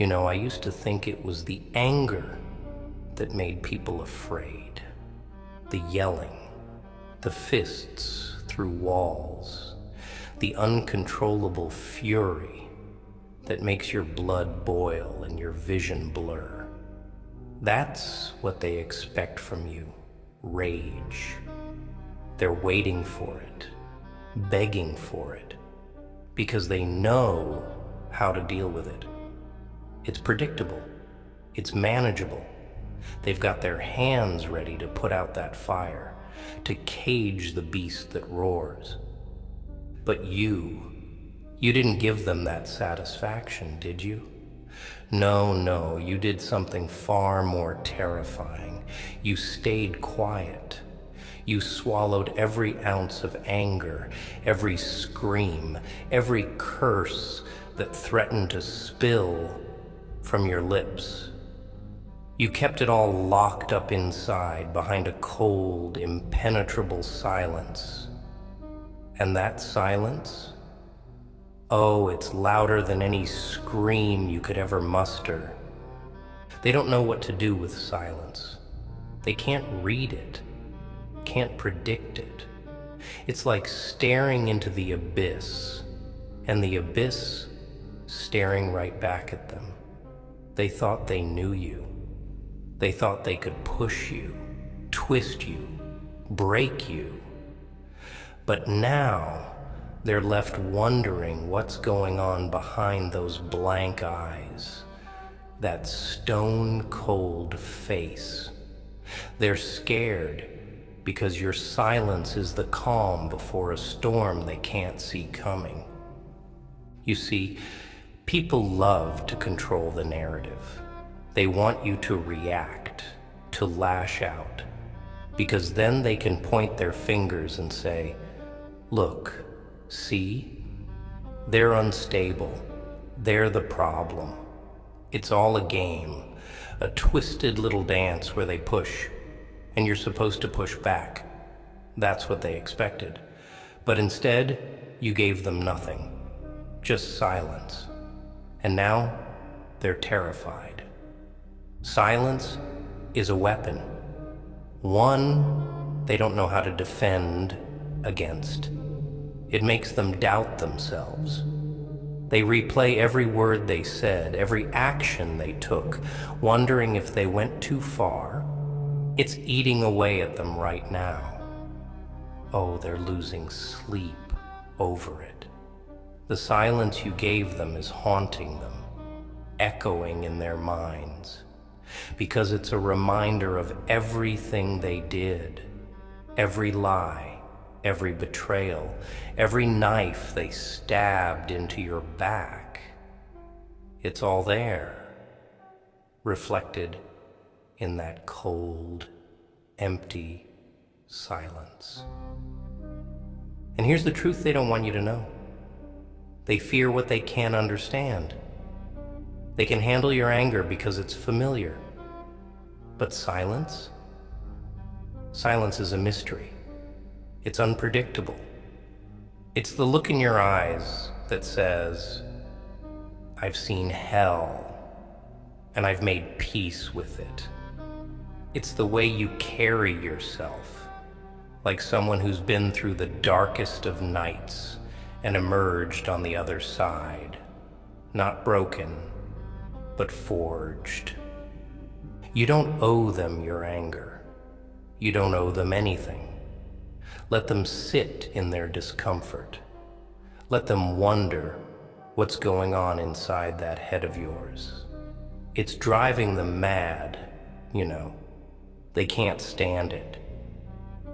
I used to think it was the anger that made people afraid. The yelling, the fists through walls, the uncontrollable fury that makes your blood boil and your vision blur. That's what they expect from you, rage. They're waiting for it, begging for it, because they know how to deal with it. It's predictable. It's manageable. They've got their hands ready to put out that fire, to cage the beast that roars. But you didn't give them that satisfaction, did you? No, you did something far more terrifying. You stayed quiet. You swallowed every ounce of anger, every scream, every curse that threatened to spill from your lips. You kept it all locked up inside behind a cold, impenetrable silence. And that silence? Oh, it's louder than any scream you could ever muster. They don't know what to do with silence. They can't read it, can't predict it. It's like staring into the abyss, and the abyss staring right back at them. They thought they knew you. They thought they could push you, twist you, break you. But now they're left wondering what's going on behind those blank eyes, that stone-cold face. They're scared because your silence is the calm before a storm they can't see coming. You see, people love to control the narrative. They want you to react, to lash out, because then they can point their fingers and say, "Look, see? They're unstable. They're the problem. It's all a game, a twisted little dance where they push, and you're supposed to push back." That's what they expected. But instead, you gave them nothing, just silence. And now, they're terrified. Silence is a weapon. One they don't know how to defend against. It makes them doubt themselves. They replay every word they said, every action they took, wondering if they went too far. It's eating away at them right now. Oh, they're losing sleep over it. The silence you gave them is haunting them, echoing in their minds, because it's a reminder of everything they did, every lie, every betrayal, every knife they stabbed into your back. It's all there, reflected in that cold, empty silence. And here's the truth they don't want you to know. They fear what they can't understand. They can handle your anger because it's familiar. But silence? Silence is a mystery. It's unpredictable. It's the look in your eyes that says, "I've seen hell, and I've made peace with it." It's the way you carry yourself, like someone who's been through the darkest of nights and emerged on the other side, not broken, but forged. You don't owe them your anger. You don't owe them anything. Let them sit in their discomfort. Let them wonder what's going on inside that head of yours. It's driving them mad, They can't stand it.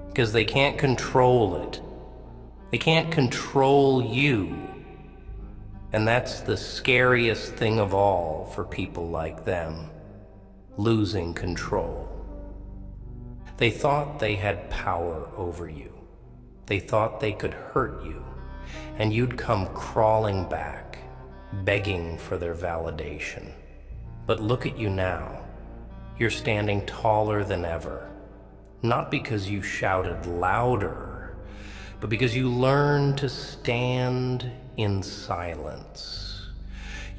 Because they can't control it. They can't control you. And that's the scariest thing of all for people like them, losing control. They thought they had power over you. They thought they could hurt you, and you'd come crawling back, begging for their validation. But look at you now. You're standing taller than ever, not because you shouted louder, but because you learned to stand in silence.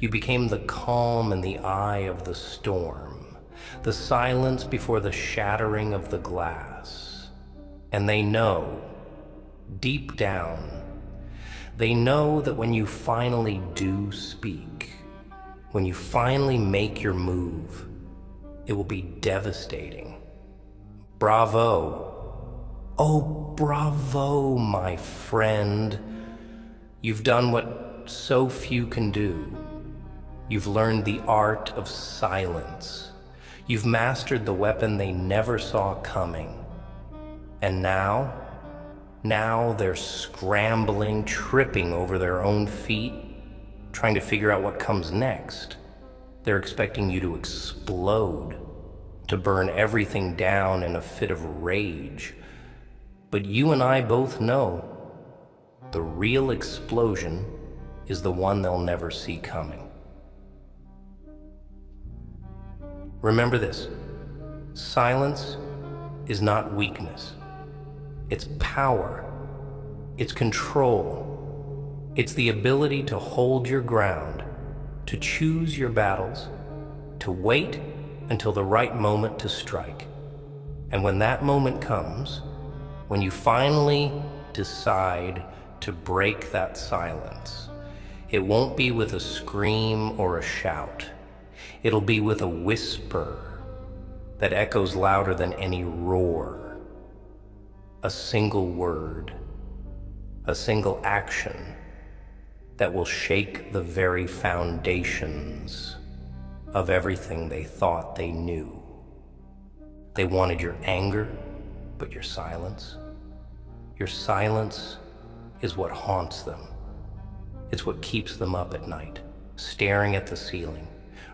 You became the calm in the eye of the storm, the silence before the shattering of the glass. And they know, deep down, they know that when you finally do speak, when you finally make your move, it will be devastating. Bravo. Oh, bravo, my friend. You've done what so few can do. You've learned the art of silence. You've mastered the weapon they never saw coming. And now they're scrambling, tripping over their own feet, trying to figure out what comes next. They're expecting you to explode, to burn everything down in a fit of rage. But you and I both know the real explosion is the one they'll never see coming. Remember this: silence is not weakness. It's power. It's control. It's the ability to hold your ground, to choose your battles, to wait until the right moment to strike. And when that moment comes, when you finally decide to break that silence, it won't be with a scream or a shout. It'll be with a whisper that echoes louder than any roar. A single word, a single action that will shake the very foundations of everything they thought they knew. They wanted your anger, but your silence is what haunts them. It's what keeps them up at night, staring at the ceiling,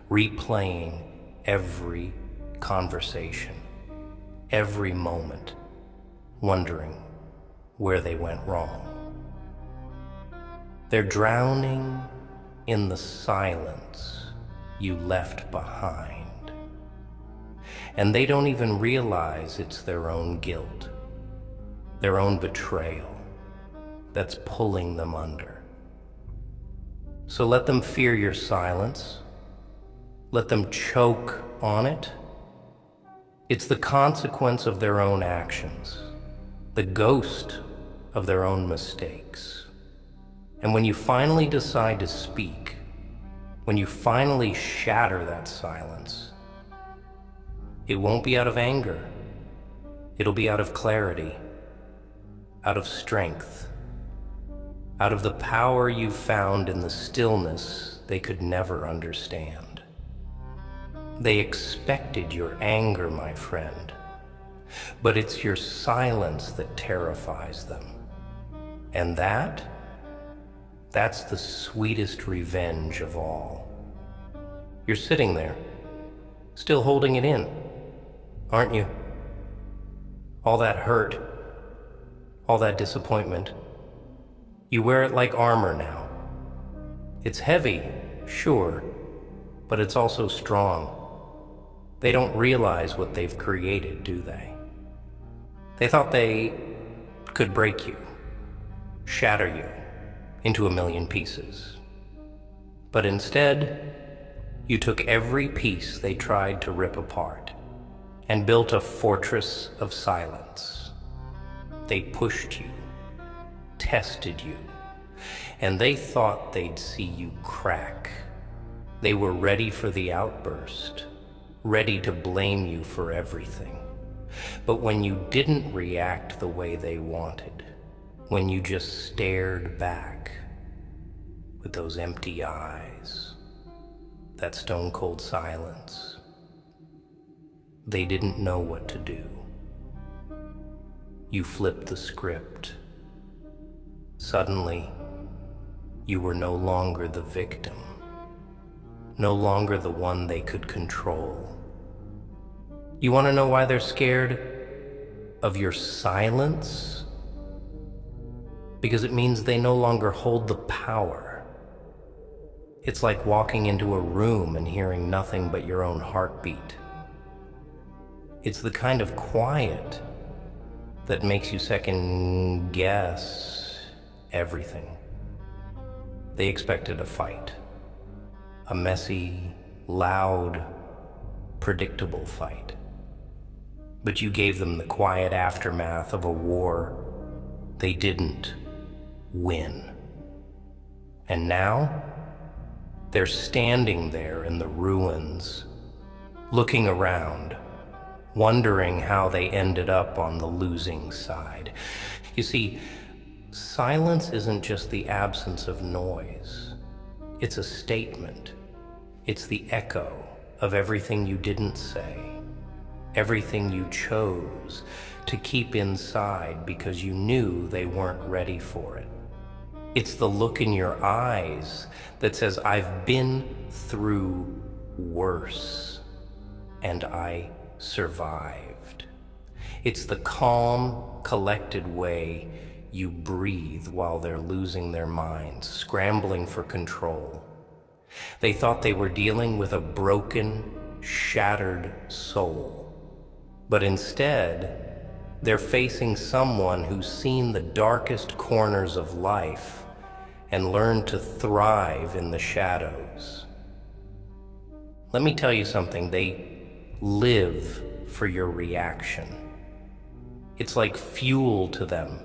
replaying every conversation, every moment, wondering where they went wrong. They're drowning in the silence you left behind. And they don't even realize it's their own guilt, their own betrayal that's pulling them under. So let them fear your silence. Let them choke on it. It's the consequence of their own actions, the ghost of their own mistakes. And when you finally decide to speak, when you finally shatter that silence, it won't be out of anger. It'll be out of clarity, out of strength, out of the power you found in the stillness they could never understand. They expected your anger, my friend, but it's your silence that terrifies them. And that's the sweetest revenge of all. You're sitting there, still holding it in, aren't you? All that hurt, all that disappointment. You wear it like armor now. It's heavy, sure, but it's also strong. They don't realize what they've created, do they? They thought they could break you, shatter you into a million pieces. But instead, you took every piece they tried to rip apart and built a fortress of silence. They pushed you, tested you, and they thought they'd see you crack. They were ready for the outburst, ready to blame you for everything. But when you didn't react the way they wanted, when you just stared back with those empty eyes, that stone-cold silence, they didn't know what to do. You flipped the script. Suddenly, you were no longer the victim, no longer the one they could control. You want to know why they're scared of your silence? Because it means they no longer hold the power. It's like walking into a room and hearing nothing but your own heartbeat. It's the kind of quiet that makes you second guess everything. They expected a fight, a messy, loud, predictable fight. But you gave them the quiet aftermath of a war they didn't win. And now, they're standing there in the ruins, looking around, wondering how they ended up on the losing side. You see, silence isn't just the absence of noise. It's a statement. It's the echo of everything you didn't say, everything you chose to keep inside because you knew they weren't ready for it. It's the look in your eyes that says, I've been through worse, and I survived. It's the calm, collected way you breathe while they're losing their minds, scrambling for control. They thought they were dealing with a broken, shattered soul. But instead, they're facing someone who's seen the darkest corners of life and learned to thrive in the shadows. Let me tell you something, they live for your reaction. It's like fuel to them.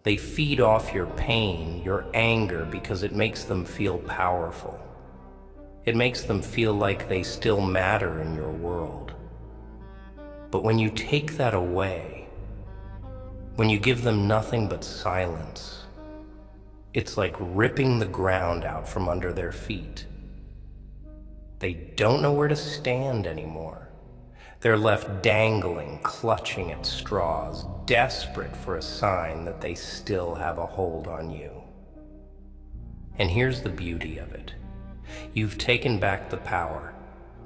They feed off your pain, your anger, because it makes them feel powerful. It makes them feel like they still matter in your world. But when you take that away, when you give them nothing but silence, it's like ripping the ground out from under their feet. They don't know where to stand anymore. They're left dangling, clutching at straws, desperate for a sign that they still have a hold on you. And here's the beauty of it. You've taken back the power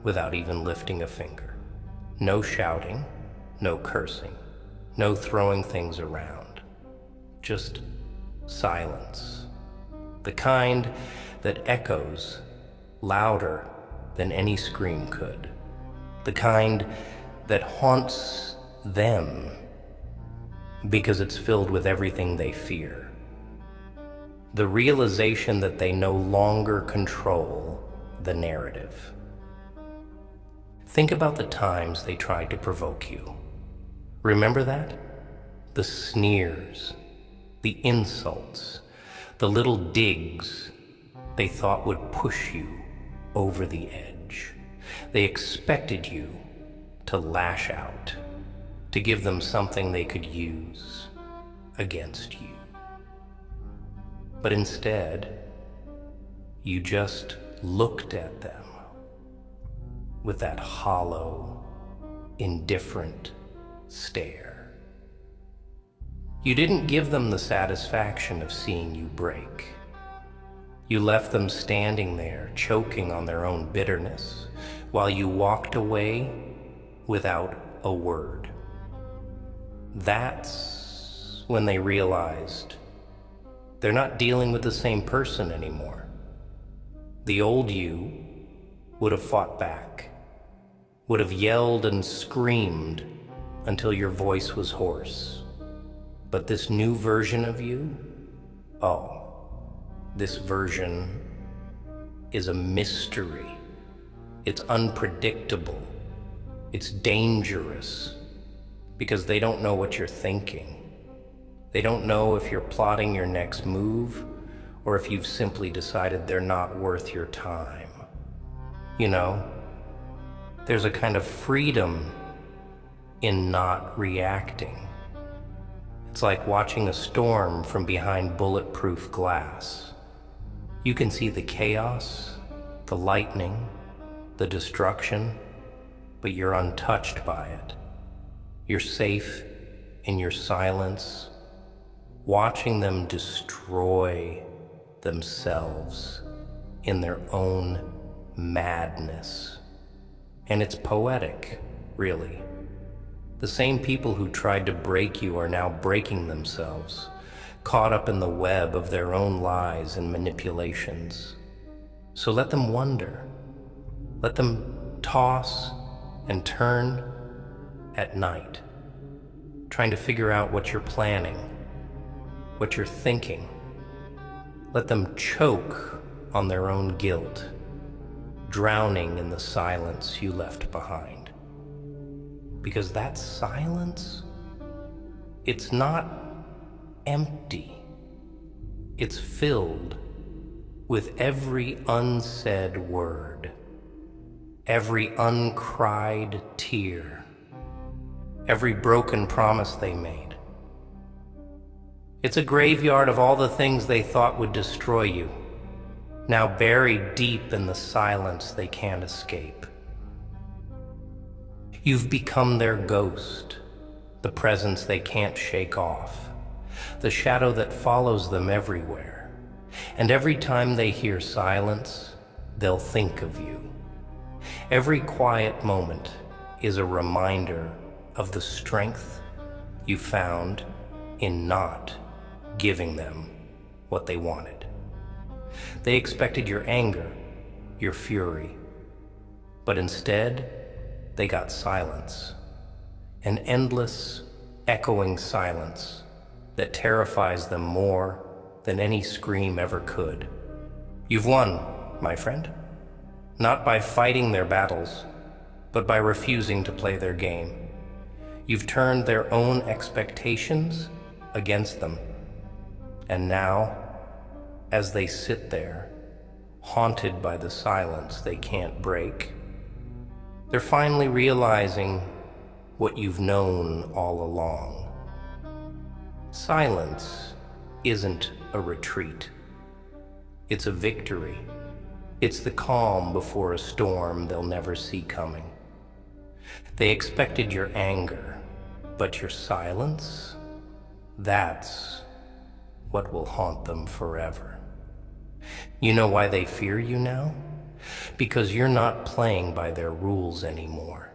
without even lifting a finger. No shouting, no cursing, no throwing things around. Just silence. The kind that echoes louder than any scream could. The kind that haunts them because it's filled with everything they fear. The realization that they no longer control the narrative. Think about the times they tried to provoke you. Remember that? The sneers, the insults, the little digs they thought would push you over the edge. They expected you to lash out, to give them something they could use against you. But instead, you just looked at them with that hollow, indifferent stare. You didn't give them the satisfaction of seeing you break. You left them standing there, choking on their own bitterness, while you walked away without a word. That's when they realized they're not dealing with the same person anymore. The old you would have fought back, would have yelled and screamed until your voice was hoarse. But this new version of you, this version is a mystery. It's unpredictable. It's dangerous because they don't know what you're thinking. They don't know if you're plotting your next move or if you've simply decided they're not worth your time. You know, there's a kind of freedom in not reacting. It's like watching a storm from behind bulletproof glass. You can see the chaos, the lightning, the destruction, but you're untouched by it. You're safe in your silence, watching them destroy themselves in their own madness. And it's poetic, really. The same people who tried to break you are now breaking themselves, caught up in the web of their own lies and manipulations. So let them wonder. Let them toss and turn at night, trying to figure out what you're planning, what you're thinking. Let them choke on their own guilt drowning in the silence you left behind. Because that silence, it's not empty. It's filled with every unsaid word, every uncried tear, every broken promise they made. It's a graveyard of all the things they thought would destroy you, now buried deep in the silence they can't escape. You've become their ghost, the presence they can't shake off, the shadow that follows them everywhere. And every time they hear silence, they'll think of you. Every quiet moment is a reminder of the strength you found in not giving them what they wanted. They expected your anger, your fury, but instead, they got silence, an endless, echoing silence that terrifies them more than any scream ever could. You've won, my friend, not by fighting their battles, but by refusing to play their game. You've turned their own expectations against them, and now, as they sit there, haunted by the silence they can't break, they're finally realizing what you've known all along. Silence isn't a retreat. It's a victory. It's the calm before a storm they'll never see coming. They expected your anger, but your silence, that's what will haunt them forever. You know why they fear you now? Because you're not playing by their rules anymore.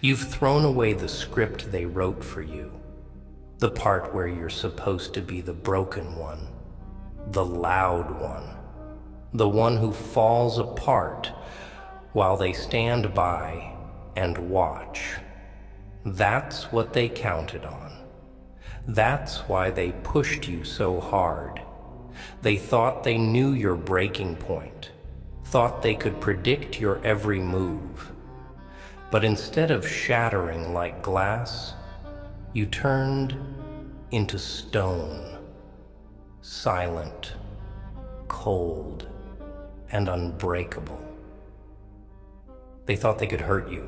You've thrown away the script they wrote for you, the part where you're supposed to be the broken one, the loud one, the one who falls apart while they stand by and watch. That's what they counted on. That's why they pushed you so hard. They thought they knew your breaking point, thought they could predict your every move. But instead of shattering like glass, you turned into stone, silent, cold, and unbreakable. They thought they could hurt you.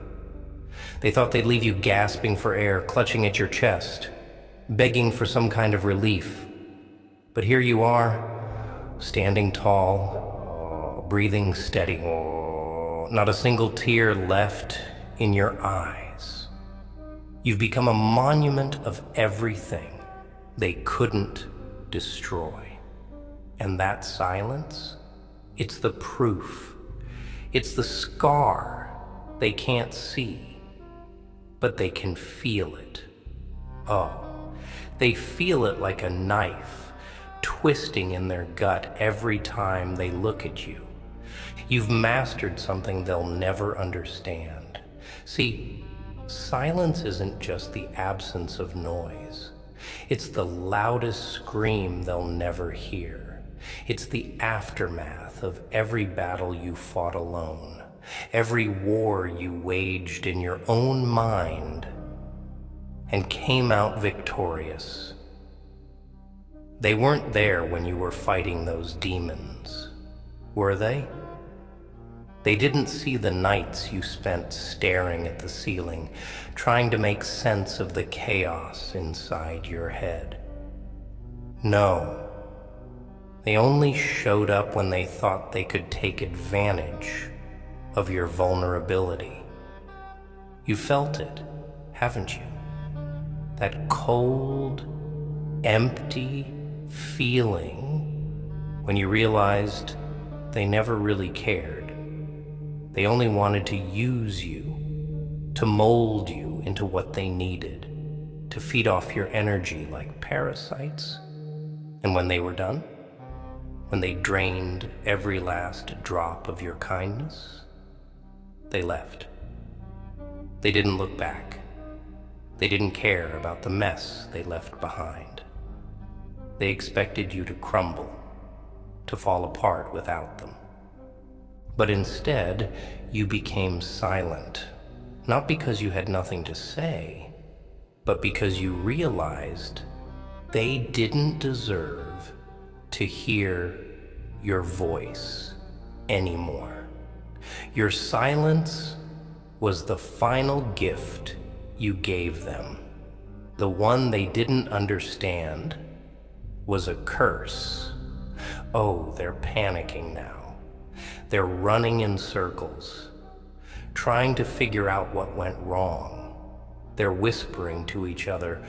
They thought they'd leave you gasping for air, clutching at your chest, begging for some kind of relief. But here you are, standing tall, breathing steady, not a single tear left in your eyes. You've become a monument of everything they couldn't destroy. And that silence, it's the proof. It's the scar they can't see, but they can feel it. Oh, they feel it like a knife twisting in their gut every time they look at you. You've mastered something they'll never understand. See, silence isn't just the absence of noise. It's the loudest scream they'll never hear. It's the aftermath of every battle you fought alone, every war you waged in your own mind and came out victorious. They weren't there when you were fighting those demons, were they? They didn't see the nights you spent staring at the ceiling, trying to make sense of the chaos inside your head. No, they only showed up when they thought they could take advantage of your vulnerability. You felt it, haven't you? That cold, empty feeling when you realized they never really cared. They only wanted to use you, to mold you into what they needed, to feed off your energy like parasites. And when they were done, when they drained every last drop of your kindness, they left. They didn't look back. They didn't care about the mess they left behind. They expected you to crumble, to fall apart without them. But instead, you became silent, not because you had nothing to say, but because you realized they didn't deserve to hear your voice anymore. Your silence was the final gift you gave them. The one they didn't understand was a curse. Oh, they're panicking now. They're running in circles, trying to figure out what went wrong. They're whispering to each other,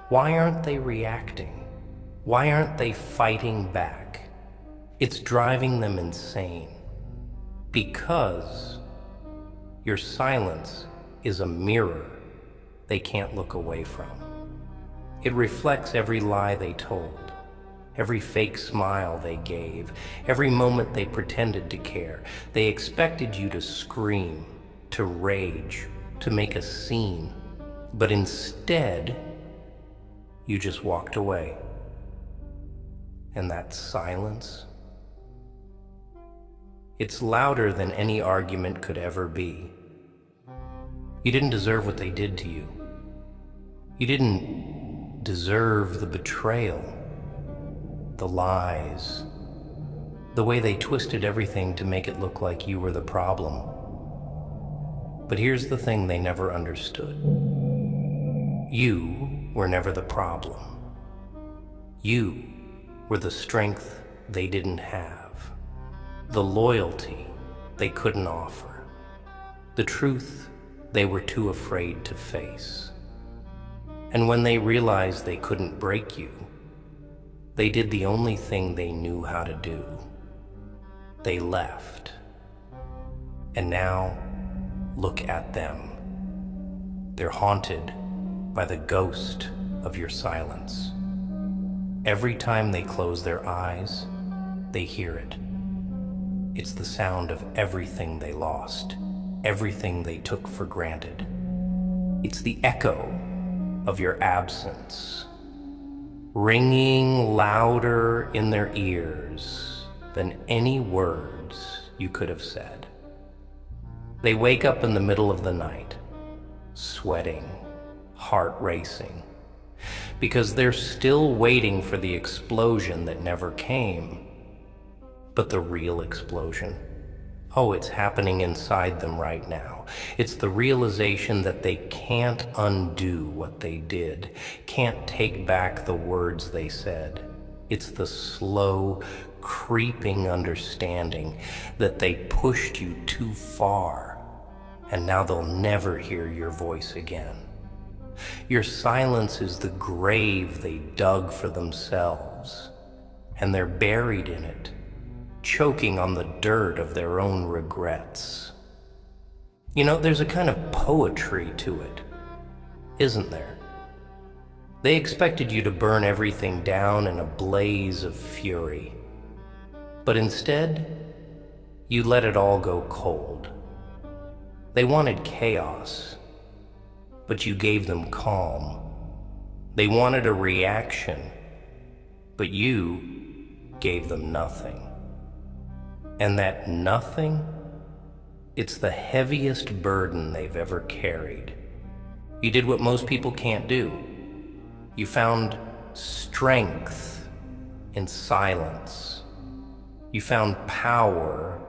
why aren't they reacting? Why aren't they fighting back? It's driving them insane. Because your silence is a mirror they can't look away from. It reflects every lie they told, every fake smile they gave, every moment they pretended to care. They expected you to scream, to rage, to make a scene. But instead, you just walked away. And that silence, it's louder than any argument could ever be. You didn't deserve what they did to you. You didn't deserve the betrayal, the lies, the way they twisted everything to make it look like you were the problem. But here's the thing they never understood. You were never the problem. You were the strength they didn't have, the loyalty they couldn't offer, the truth they were too afraid to face. And when they realized they couldn't break you, they did the only thing they knew how to do. They left. And now, look at them. They're haunted by the ghost of your silence. Every time they close their eyes, they hear it. It's the sound of everything they lost, everything they took for granted. It's the echo of your absence, ringing louder in their ears than any words you could have said. They wake up in the middle of the night, sweating, heart racing, because they're still waiting for the explosion that never came. But the real explosion, oh, it's happening inside them right now. It's the realization that they can't undo what they did, can't take back the words they said. It's the slow, creeping understanding that they pushed you too far, and now they'll never hear your voice again. Your silence is the grave they dug for themselves, and they're buried in it, choking on the dirt of their own regrets. You know, there's a kind of poetry to it, isn't there? They expected you to burn everything down in a blaze of fury, but instead, you let it all go cold. They wanted chaos, but you gave them calm. They wanted a reaction, but you gave them nothing. And that nothing, it's the heaviest burden they've ever carried. You did what most people can't do. You found strength in silence. You found power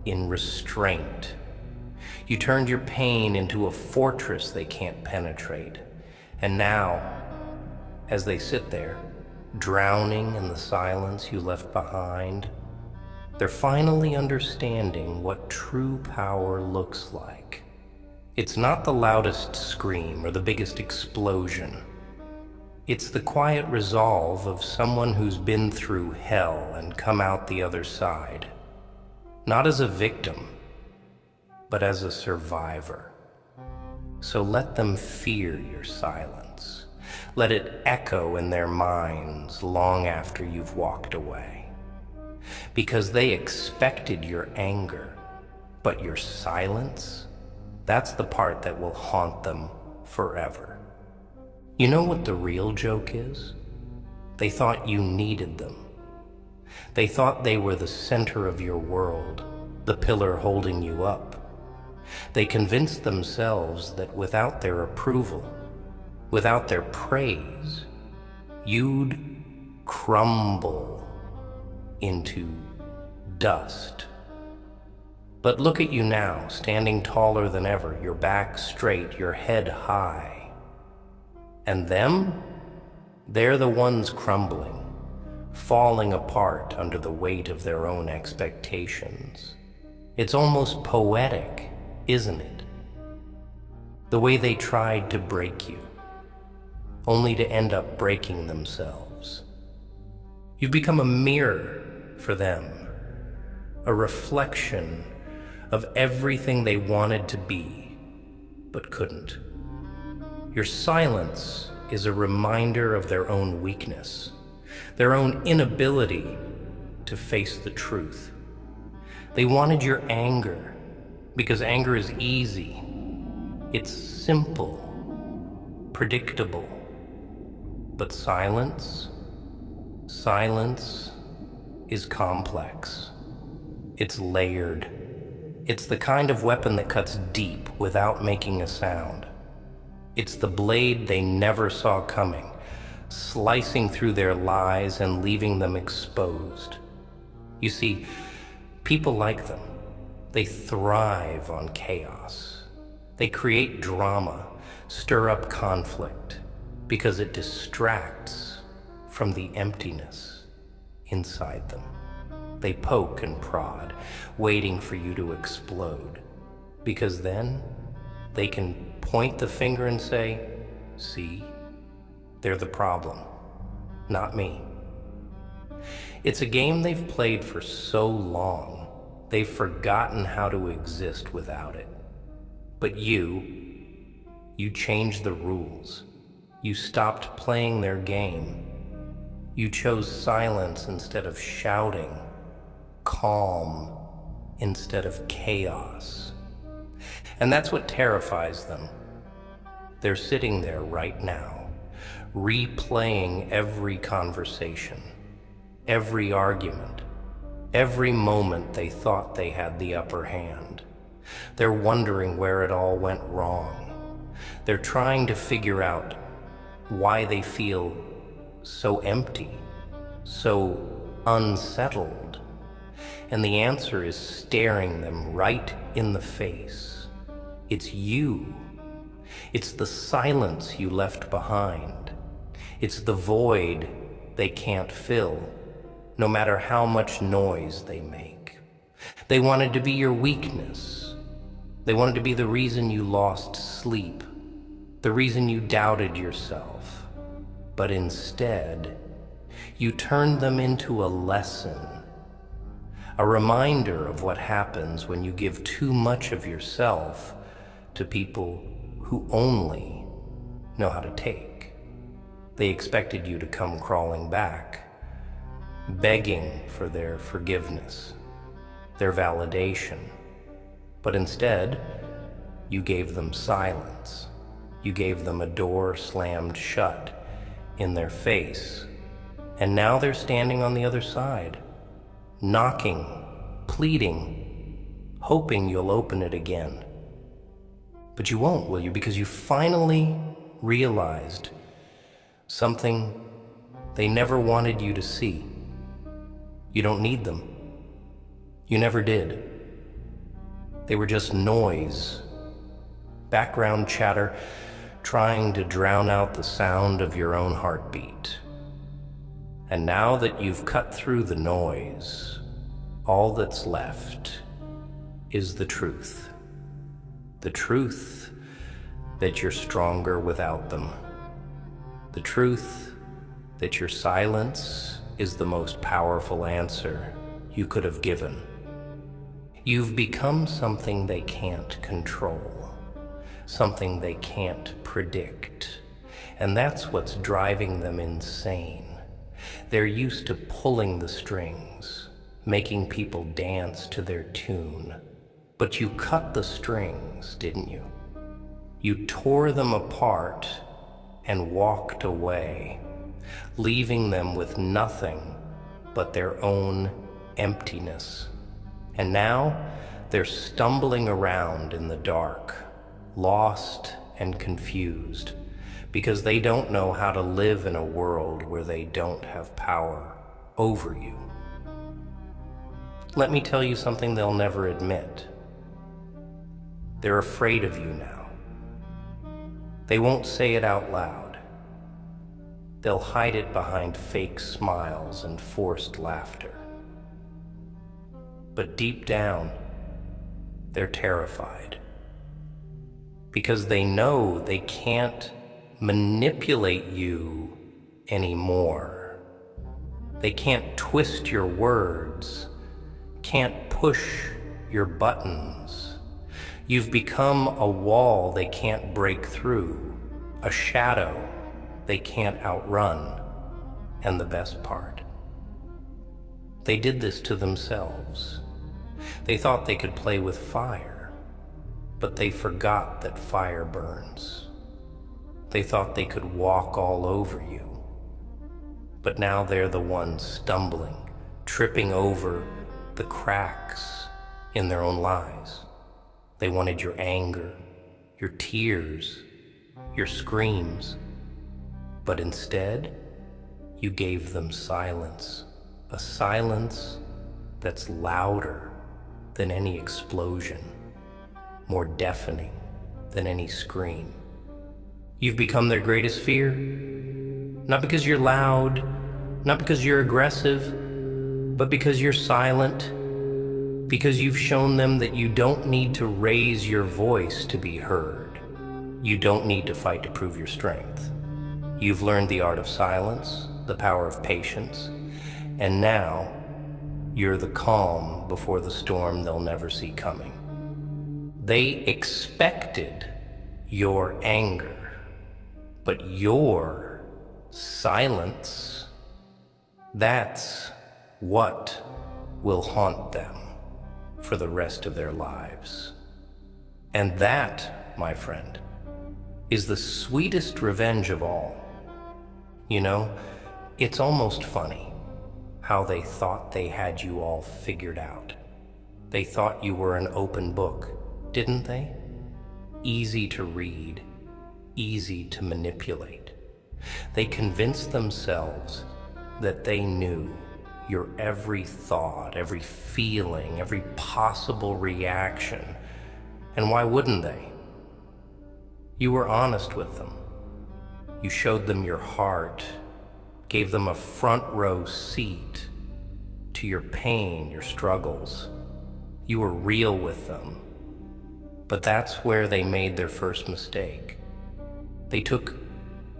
in restraint. You turned your pain into a fortress they can't penetrate. And now, as they sit there, drowning in the silence you left behind, they're finally understanding what true power looks like. It's not the loudest scream or the biggest explosion. It's the quiet resolve of someone who's been through hell and come out the other side. Not as a victim, but as a survivor. So let them fear your silence. Let it echo in their minds long after you've walked away. Because they expected your anger, but your silence, that's the part that will haunt them forever. You know what the real joke is? They thought you needed them. They thought they were the center of your world, the pillar holding you up. They convinced themselves that without their approval, without their praise, you'd crumble into dust. But look at you now, standing taller than ever, your back straight, your head high. And them? They're the ones crumbling, falling apart under the weight of their own expectations. It's almost poetic, isn't it? The way they tried to break you, only to end up breaking themselves. You've become a mirror for them, a reflection of everything they wanted to be, but couldn't. Your silence is a reminder of their own weakness, their own inability to face the truth. They wanted your anger because anger is easy. It's simple, predictable. But silence is complex. It's layered. It's the kind of weapon that cuts deep without making a sound. It's the blade they never saw coming, slicing through their lies and leaving them exposed. You see, people like them. They thrive on chaos. They create drama, stir up conflict, because it distracts from the emptiness inside them. They poke and prod, waiting for you to explode, because then they can point the finger and say, see, they're the problem, not me. It's a game they've played for so long, they've forgotten how to exist without it. But you changed the rules. You stopped playing their game. You chose silence instead of shouting, calm instead of chaos. And that's what terrifies them. They're sitting there right now, replaying every conversation, every argument, every moment they thought they had the upper hand. They're wondering where it all went wrong. They're trying to figure out why they feel so empty, so unsettled. And the answer is staring them right in the face. It's you. It's the silence you left behind. It's the void they can't fill, no matter how much noise they make. They wanted to be your weakness. They wanted to be the reason you lost sleep, the reason you doubted yourself. But instead, you turned them into a lesson, a reminder of what happens when you give too much of yourself to people who only know how to take. They expected you to come crawling back, begging for their forgiveness, their validation. But instead, you gave them silence. You gave them a door slammed shut in their face. And now they're standing on the other side, knocking, pleading, hoping you'll open it again. But you won't, will you? Because you finally realized something they never wanted you to see. You don't need them. You never did. They were just noise, background chatter, trying to drown out the sound of your own heartbeat. And now that you've cut through the noise, all that's left is the truth. The truth that you're stronger without them. The truth that your silence is the most powerful answer you could have given. You've become something they can't control, something they can't predict. And that's what's driving them insane. They're used to pulling the strings, making people dance to their tune. But you cut the strings, didn't you? You tore them apart and walked away, leaving them with nothing but their own emptiness. And now they're stumbling around in the dark, lost and confused, because they don't know how to live in a world where they don't have power over you. Let me tell you something they'll never admit. They're afraid of you now. They won't say it out loud. They'll hide it behind fake smiles and forced laughter. But deep down, they're terrified. Because they know they can't manipulate you anymore. They can't twist your words, can't push your buttons. You've become a wall they can't break through, a shadow they can't outrun. And the best part, they did this to themselves. They thought they could play with fire, but they forgot that fire burns. They thought they could walk all over you, but now they're the ones stumbling, tripping over the cracks in their own lies. They wanted your anger, your tears, your screams, but instead, you gave them silence, a silence that's louder than any explosion, more deafening than any scream. You've become their greatest fear, not because you're loud, not because you're aggressive, but because you're silent, because you've shown them that you don't need to raise your voice to be heard. You don't need to fight to prove your strength. You've learned the art of silence, the power of patience, and now you're the calm before the storm they'll never see coming. They expected your anger, but your silence, that's what will haunt them for the rest of their lives. And that, my friend, is the sweetest revenge of all. You know, it's almost funny how they thought they had you all figured out. They thought you were an open book, didn't they? Easy to read, easy to manipulate. They convinced themselves that they knew your every thought, every feeling, every possible reaction. And why wouldn't they? You were honest with them. You showed them your heart, gave them a front row seat to your pain, your struggles. You were real with them. But that's where they made their first mistake. They took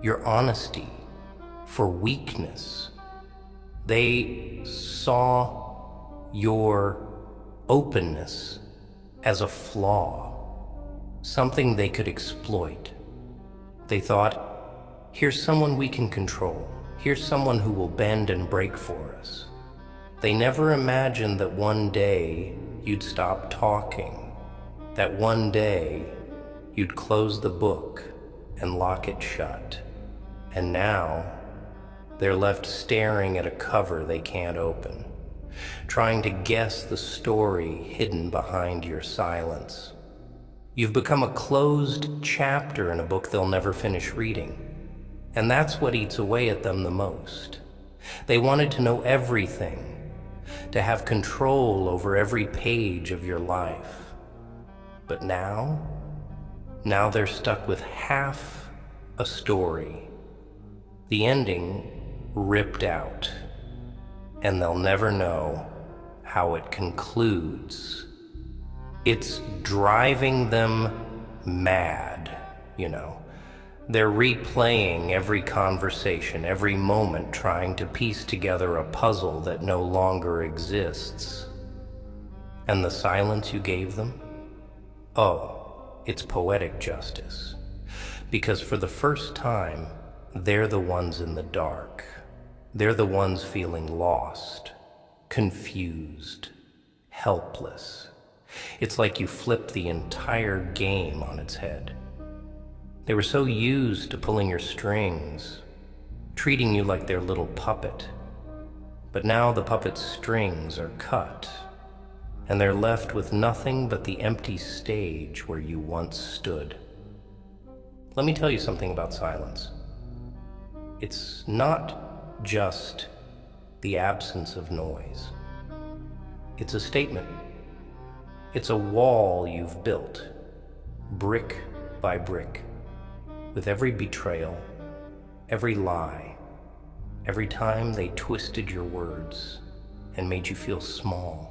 your honesty for weakness. They saw your openness as a flaw, something they could exploit. They thought, here's someone we can control. Here's someone who will bend and break for us. They never imagined that one day you'd stop talking, that one day you'd close the book and lock it shut. And now they're left staring at a cover they can't open, trying to guess the story hidden behind your silence. You've become a closed chapter in a book they'll never finish reading. And that's what eats away at them the most. They wanted to know everything, to have control over every page of your life. But now they're stuck with half a story, the ending ripped out, and they'll never know how it concludes. It's driving them mad, you know. They're replaying every conversation, every moment, trying to piece together a puzzle that no longer exists. And the silence you gave them? Oh, it's poetic justice. Because for the first time, they're the ones in the dark. They're the ones feeling lost, confused, helpless. It's like you flipped the entire game on its head. They were so used to pulling your strings, treating you like their little puppet. But now the puppet's strings are cut, and they're left with nothing but the empty stage where you once stood. Let me tell you something about silence. It's not just the absence of noise. It's a statement. It's a wall you've built, brick by brick, with every betrayal, every lie, every time they twisted your words and made you feel small.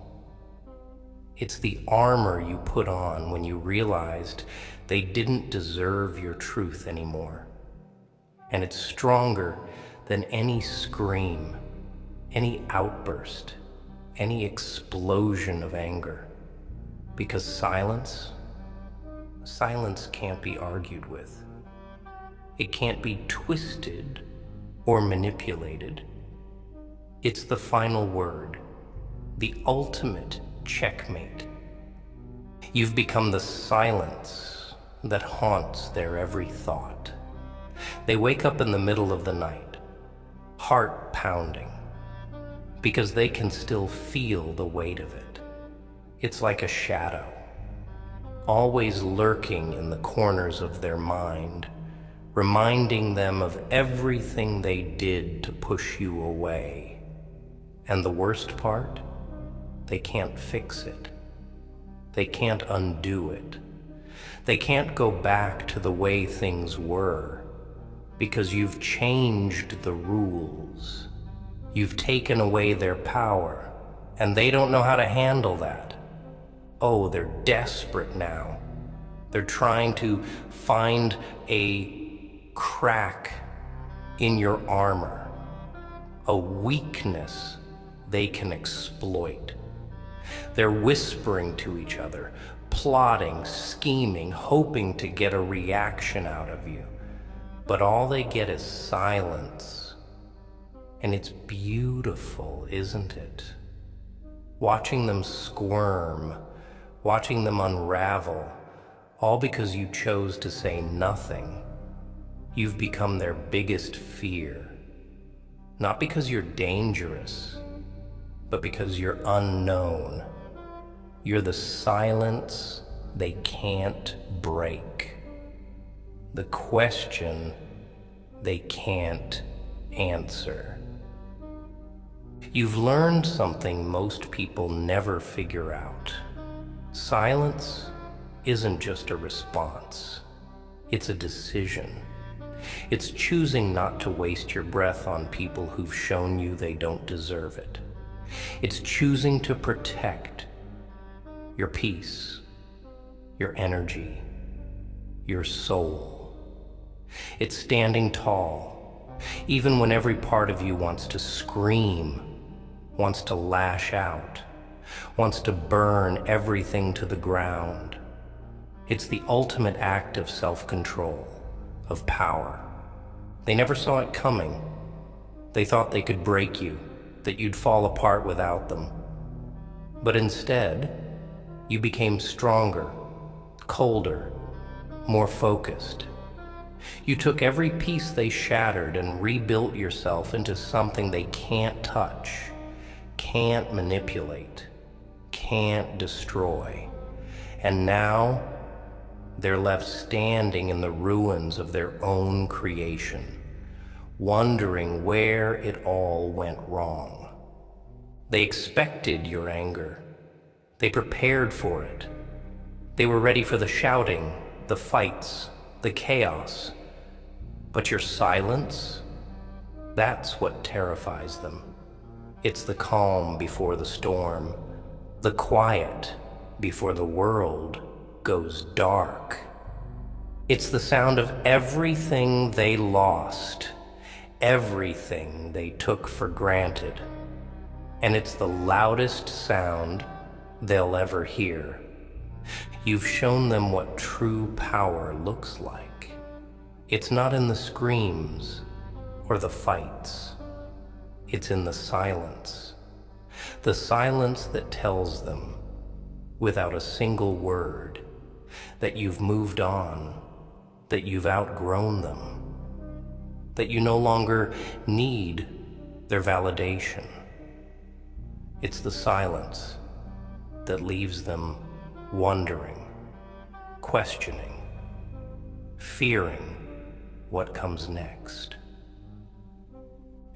It's the armor you put on when you realized they didn't deserve your truth anymore. And it's stronger than any scream, any outburst, any explosion of anger. Because silence can't be argued with. It can't be twisted or manipulated. It's the final word, the ultimate checkmate. You've become the silence that haunts their every thought. They wake up in the middle of the night, heart pounding, because they can still feel the weight of it. It's like a shadow, always lurking in the corners of their mind, reminding them of everything they did to push you away. And the worst part? They can't fix it. They can't undo it. They can't go back to the way things were, because you've changed the rules. You've taken away their power, and they don't know how to handle that. Oh, they're desperate now. They're trying to find a crack in your armor, a weakness they can exploit. They're whispering to each other, plotting, scheming, hoping to get a reaction out of you. But all they get is silence. And it's beautiful, isn't it? Watching them squirm, watching them unravel, all because you chose to say nothing. You've become their biggest fear. Not because you're dangerous, but because you're unknown. You're the silence they can't break. The question they can't answer. You've learned something most people never figure out. Silence isn't just a response. It's a decision. It's choosing not to waste your breath on people who've shown you they don't deserve it. It's choosing to protect your peace, your energy, your soul. It's standing tall, even when every part of you wants to scream, wants to lash out, wants to burn everything to the ground. It's the ultimate act of self-control, of power. They never saw it coming. They thought they could break you, that you'd fall apart without them. But instead, you became stronger, colder, more focused. You took every piece they shattered and rebuilt yourself into something they can't touch, can't manipulate, can't destroy. And now, they're left standing in the ruins of their own creation, wondering where it all went wrong. They expected your anger. They prepared for it. They were ready for the shouting, the fights, the chaos. But your silence, that's what terrifies them. It's the calm before the storm, the quiet before the world goes dark. It's the sound of everything they lost, everything they took for granted. And it's the loudest sound they'll ever hear. You've shown them what true power looks like. It's not in the screams or the fights. It's in the silence. The silence that tells them, without a single word, that you've moved on, that you've outgrown them, that you no longer need their validation. It's the silence that leaves them wondering, questioning, fearing what comes next.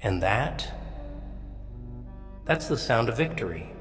And that's the sound of victory.